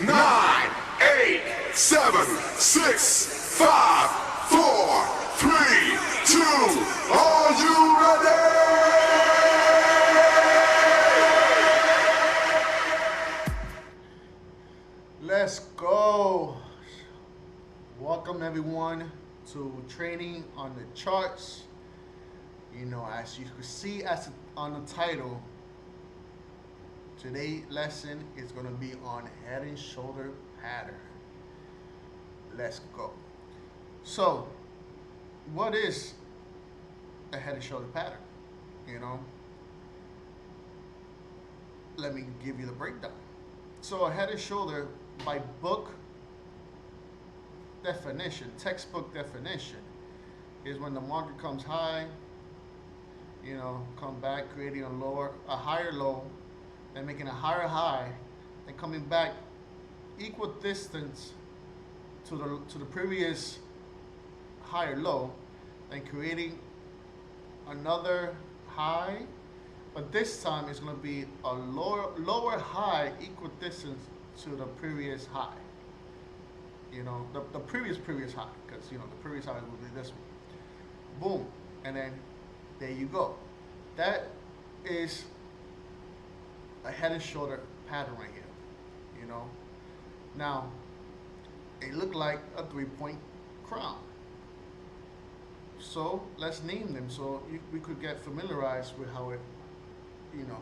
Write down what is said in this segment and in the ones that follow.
9, 8, 7, 6, 5, 4, 3, 2. Are you ready? Let's go. Welcome everyone to training on the charts. You know, as you can see on the title, today's lesson is going to be on head and shoulder pattern. Let's go. So, what is a head and shoulder pattern? You know, let me give you the breakdown. So, a head and shoulder, by book definition, textbook definition, is when the market comes high, you know, come back, creating a higher low, then making a higher high, then coming back equal distance to the previous higher low, then creating another high, but this time it's going to be a lower high equal distance to the previous high. You know, the previous high, because, you know, the previous high will be this one. Boom. And then there you go. That is a head and shoulder pattern right here. You know. Now, it looked like a 3-point crown. So let's name them so we could get familiarized with how it, you know,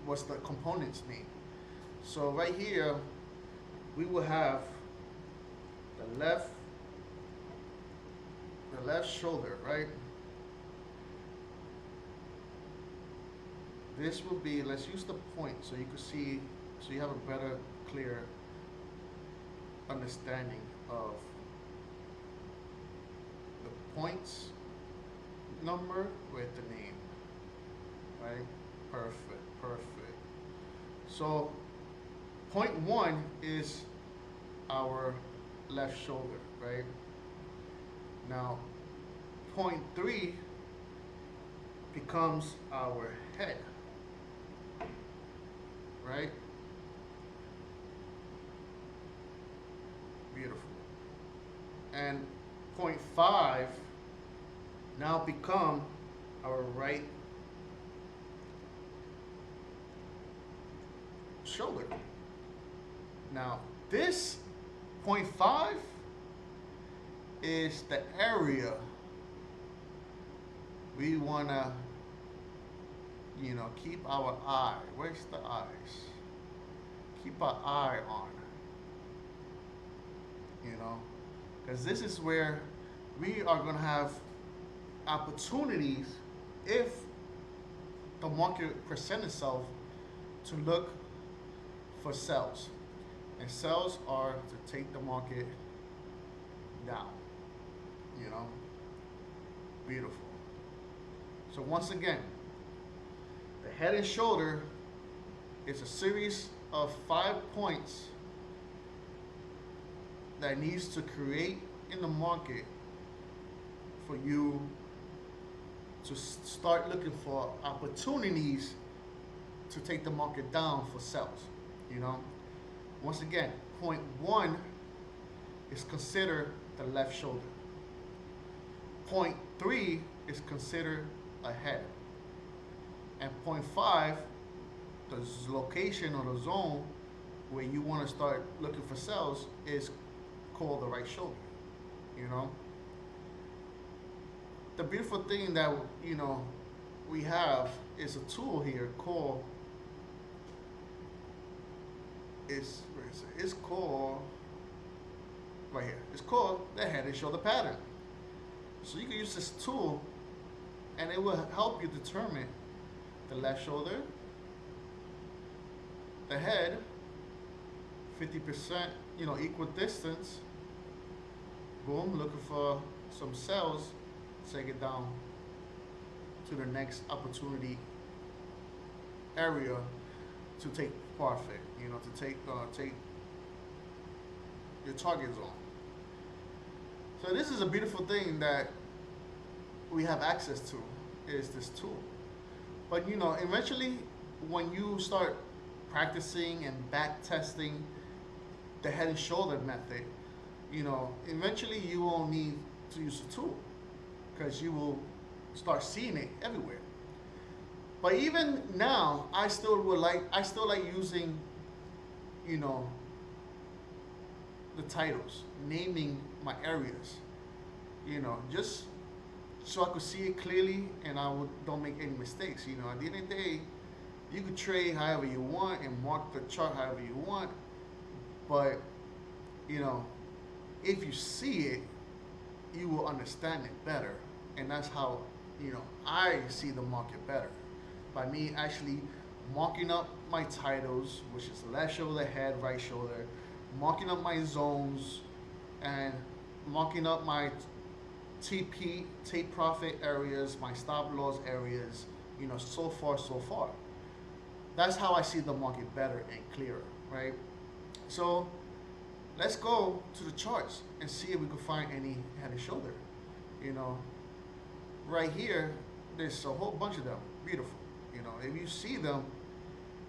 what's the components name. So right here, we will have the left shoulder, right? This will be, let's use the point so you can see, so you have a better, clear understanding of the points number with the name, right? Perfect. So point 1 is our left shoulder, right? Now, point 3 becomes our head, right? Beautiful. And point 5 now become our right shoulder. Now, this point 5 is the area we want to, you know, keep our eye. Where's the eyes? Keep our eye on, you know, because this is where we are going to have opportunities if the market presents itself to look for sells. And sells are to take the market down, you know. Beautiful. So once again, the head and shoulder is a series of 5 points that needs to create in the market for you to start looking for opportunities to take the market down for sells, you know. Once again, point 1 is considered the left shoulder. Point 3 is considered a head. And point 5, the location or the zone where you want to start looking for sells, is called the right shoulder, you know. The beautiful thing that, you know, we have is a tool here called, it's called right here. It's called the head and shoulder pattern. So you can use this tool and it will help you determine the left shoulder, the head, 50%, you know, equal distance. Boom, looking for some sells, take it down to the next opportunity area to take profit, you know, to take your target zone. So this is a beautiful thing that we have access to, is this tool. But, you know, eventually when you start practicing and back testing the head and shoulder method, eventually you won't need to use the tool because you will start seeing it everywhere. But even now, I still like using, you know, the titles, naming my areas, just so I could see it clearly and don't make any mistakes. At the end of the day, you could trade however you want and mark the chart however you want, but you know, if you see it, you will understand it better, and that's how I see the market better by me actually marking up my titles, which is left shoulder, head, right shoulder, marking up my zones, and marking up my TP, take profit areas, my stop loss areas, so far, so far. That's how I see the market better and clearer, right? So let's go to the charts and see if we can find any head and shoulder. You know, right here, there's a whole bunch of them. Beautiful. If you see them,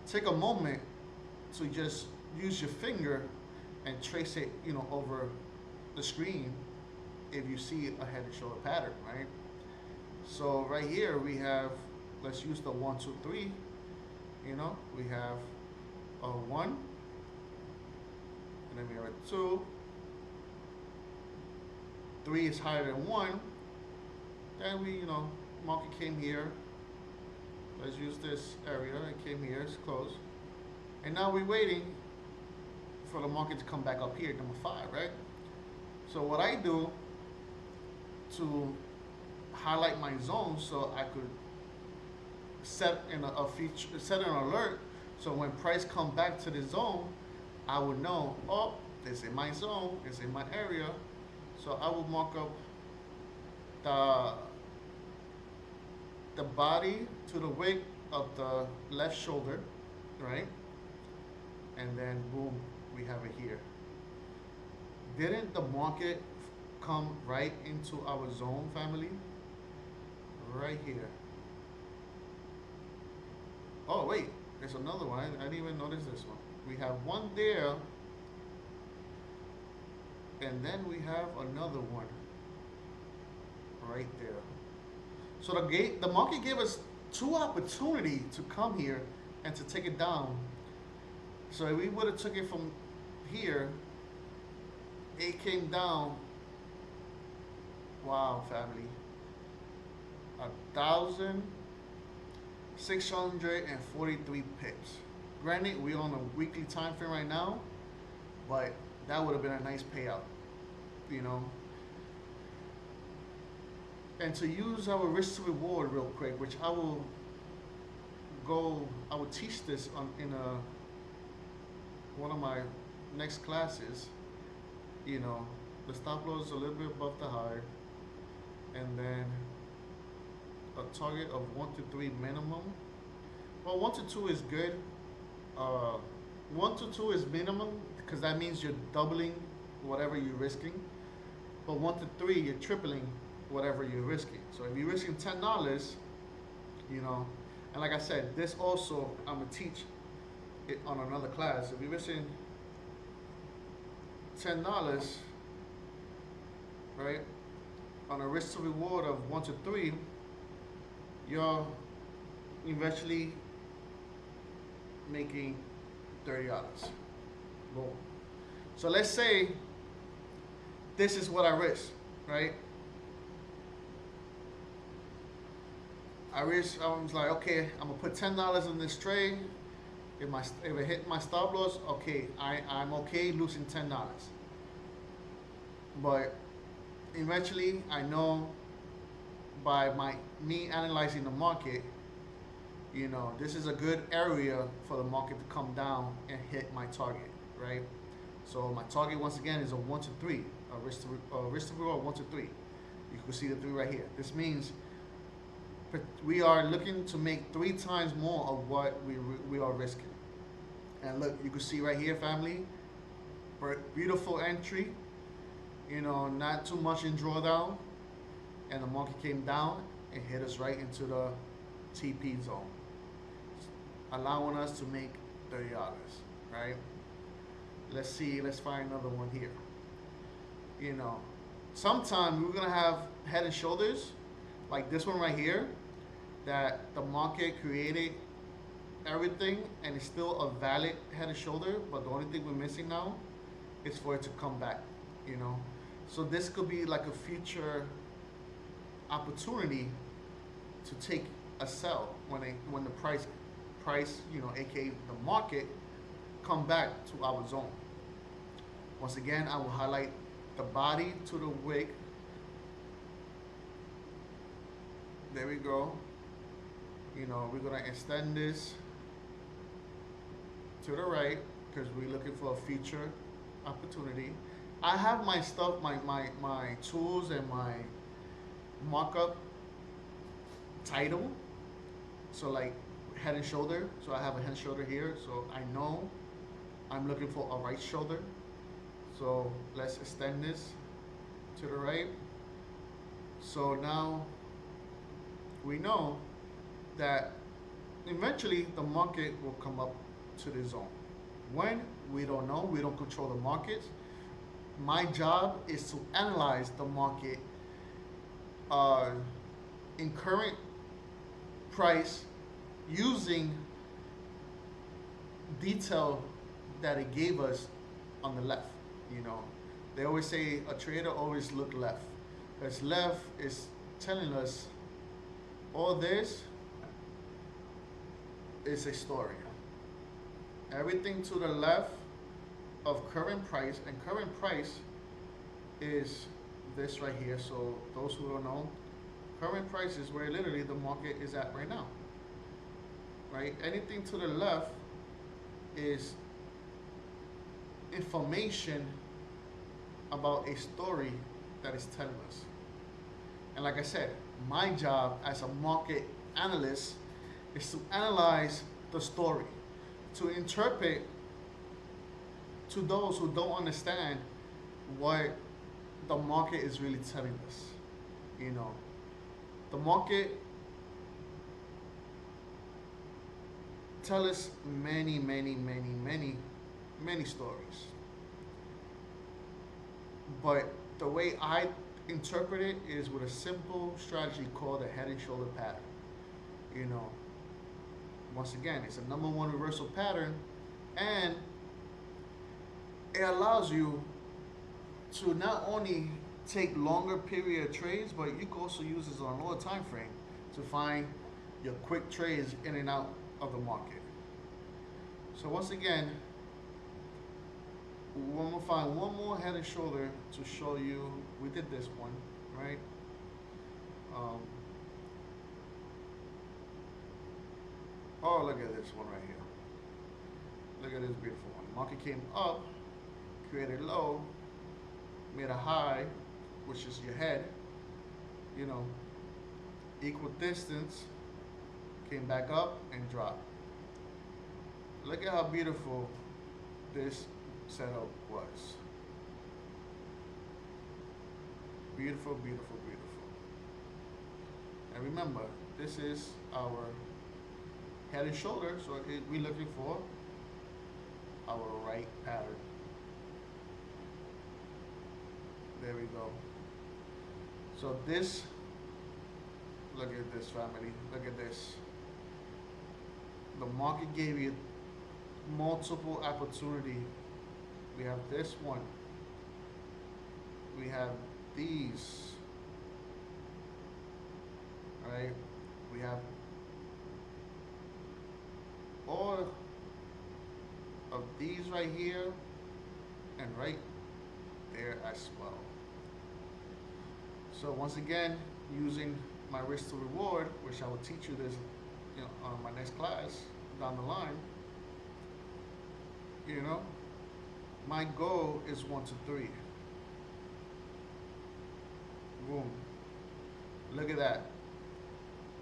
take a moment to just use your finger and trace it, over the screen if you see a head and shoulder pattern, right? So right here we have, let's use the 1, 2, 3. We have a 1, and then we have a 2. 3 is higher than 1. Then we, market came here. Let's use this area. It came here, it's closed. And now we're waiting for the market to come back up here, number 5, right? So what I do to highlight my zone so I could set in set an alert, so when price come back to the zone, I would know, oh, it's in my zone, it's in my area. So I will mark up the body to the wick of the left shoulder, right? And then boom, we have it here. Didn't the market come right into our zone, family? Right here. Oh wait, there's another one. I didn't even notice this one. We have one there, and then we have another one right there. So the market gave us 2 opportunities to come here and to take it down. So if we would have took it from here, it came down. Wow, family, 1,643 pips. Granted, we're on a weekly time frame right now, but that would have been a nice payout, And to use our risk to reward real quick, which I will teach this in one of my next classes. The stop loss is a little bit above the high, and then a target of 1 to 3 minimum. Well, 1 to 2 is good. 1 to 2 is minimum because that means you're doubling whatever you're risking. But 1 to 3, you're tripling whatever you're risking. So if you're risking $10, and like I said, this also I'm gonna teach it on another class. If you're risking $10, right, on a risk to reward of 1 to 3, you're eventually making $30. Boom. So let's say this is what I risk, right? I was like, okay, I'm gonna put $10 in this trade. If it hit my stop loss, okay, I'm okay losing $10. But eventually, I know by me analyzing the market, this is a good area for the market to come down and hit my target, right? So my target once again is a 1 to 3, a risk to reward 1 to 3. You can see the 3 right here. This means we are looking to make 3 times more of what we are risking. And look, you can see right here, family, beautiful entry, not too much in drawdown, and the market came down and hit us right into the TP zone, allowing us to make $30, right? Let's see, let's find another one here. You know, sometime we're gonna have head and shoulders like this one right here that the market created everything and it's still a valid head and shoulder, but the only thing we're missing now is for it to come back, you know. So this could be like a future opportunity to take a sell when the price, you know, aka the market, come back to our zone. Once again, I will highlight the body to the wick. There we go. You know, we're gonna extend this to the right because we're looking for a future opportunity. I have my stuff, my tools and my markup title. So like head and shoulder. So I have a head and shoulder here. So I know I'm looking for a right shoulder. So let's extend this to the right. So now we know that eventually the market will come up to the zone. When? We don't know. We don't control the markets. My job is to analyze the market in current price using detail that it gave us on the left. You know, they always say a trader always look left, because left is telling us all this is a story. Everything to the left of current price, and current price is this right here. So those who don't know, current price is where literally the market is at right now. Right? Anything to the left is information about a story that is telling us. And like I said, my job as a market analyst is to analyze the story, to interpret to those who don't understand what the market is really telling us. You know, the market tell us many stories. But the way I interpret it is with a simple strategy called a head and shoulder pattern. You know, once again, it's a number one reversal pattern, and it allows you to not only take longer period trades, but you can also use this on a lower time frame to find your quick trades in and out of the market. So once again, we're gonna find one more head and shoulder to show you. We did this one, right? Oh, look at this one right here. Look at this beautiful one. Market came up, created low, made a high, which is your head, you know, equal distance, came back up and dropped. Look at how beautiful this setup was. Beautiful, beautiful, beautiful. And remember, this is our head and shoulder, so we're looking for our right pattern. There we go. So this, look at this, family, look at this. The market gave you multiple opportunity. We have this one. We have these. Right? We have all of these right here and right there as well. So once again, using my risk to reward, which I will teach you this, you know, on my next class down the line. You know, my goal is 1 to 3. Boom. Look at that.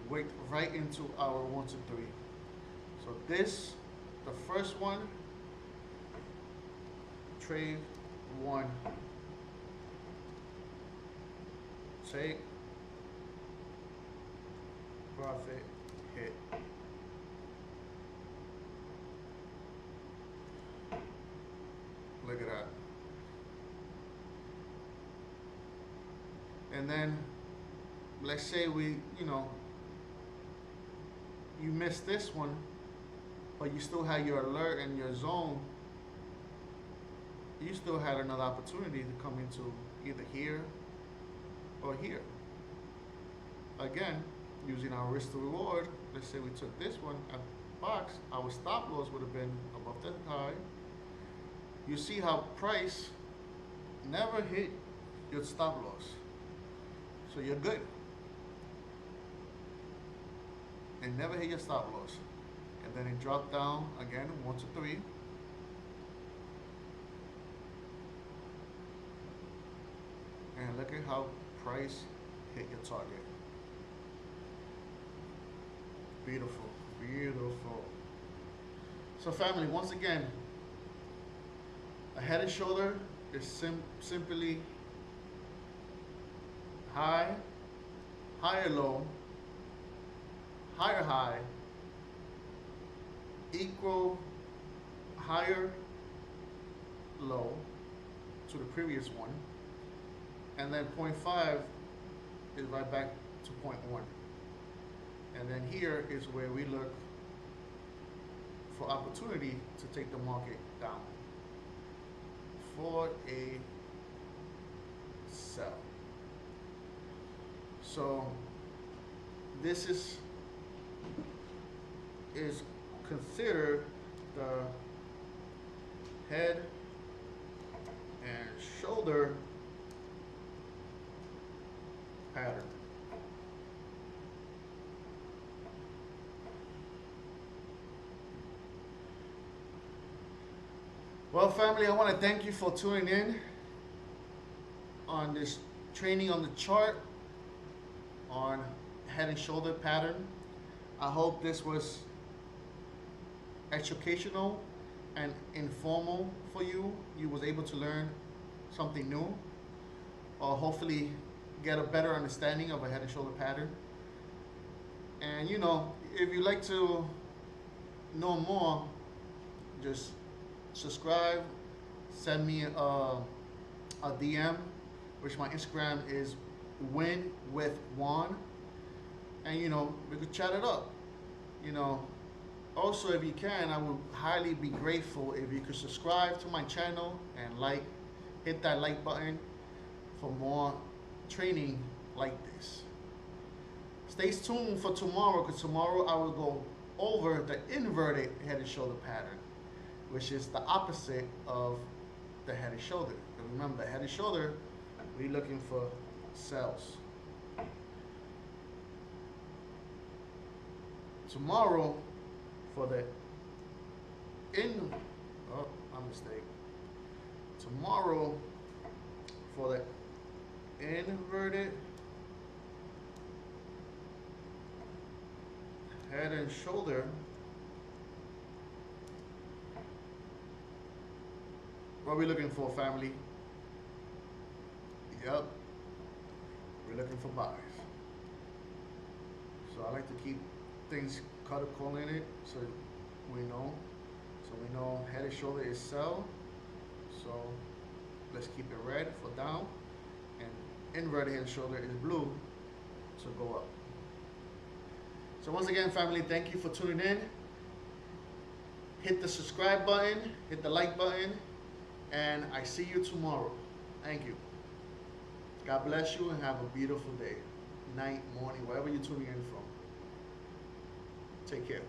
Wicked right into our 1 to 3. So this, the first one, trade 1. Take, profit, hit. Look at that. And then, let's say you missed this one, but you still had your alert and your zone. You still had another opportunity to come into either here or here. Again, using our risk to reward, let's say we took this one at box, our stop loss would have been above the high. You see how price never hit your stop loss. So you're good. And never hit your stop loss. And then it dropped down again, 1 to 3. And look at how price hit your target. Beautiful, beautiful. So family, once again, a head and shoulder is simply high, higher low, higher high, equal higher low to the previous one, and then 0.5 is right back to 0.1. And then here is where we look for opportunity to take the market down for a sell. So this is considered the head and shoulder pattern. Well, family, I want to thank you for tuning in on this training on the chart on head and shoulder pattern. I hope this was educational and informal for you. You was able to learn something new, or hopefully get a better understanding of a head and shoulder pattern. And if you'd like to know more, just subscribe, send me a DM, which my Instagram is Win with Juan, and we could chat it up. Also, if you can, I would highly be grateful if you could subscribe to my channel and hit that like button for more training like this. Stay tuned for tomorrow, because tomorrow I will go over the inverted head and shoulder pattern, which is the opposite of the head and shoulder. And remember, the head and shoulder, we're looking for sells. Tomorrow, for the Tomorrow, for the inverted head and shoulder, what are we looking for, family? Yep, we're looking for buys. So I like to keep things color in it, so we know. Head and shoulder is sell. So let's keep it red for down, and inverted head and shoulder is blue to go up. So once again, family, thank you for tuning in. Hit the subscribe button, hit the like button, and I see you tomorrow. Thank you. God bless you and have a beautiful day, night, morning, wherever you're tuning in from. Take care.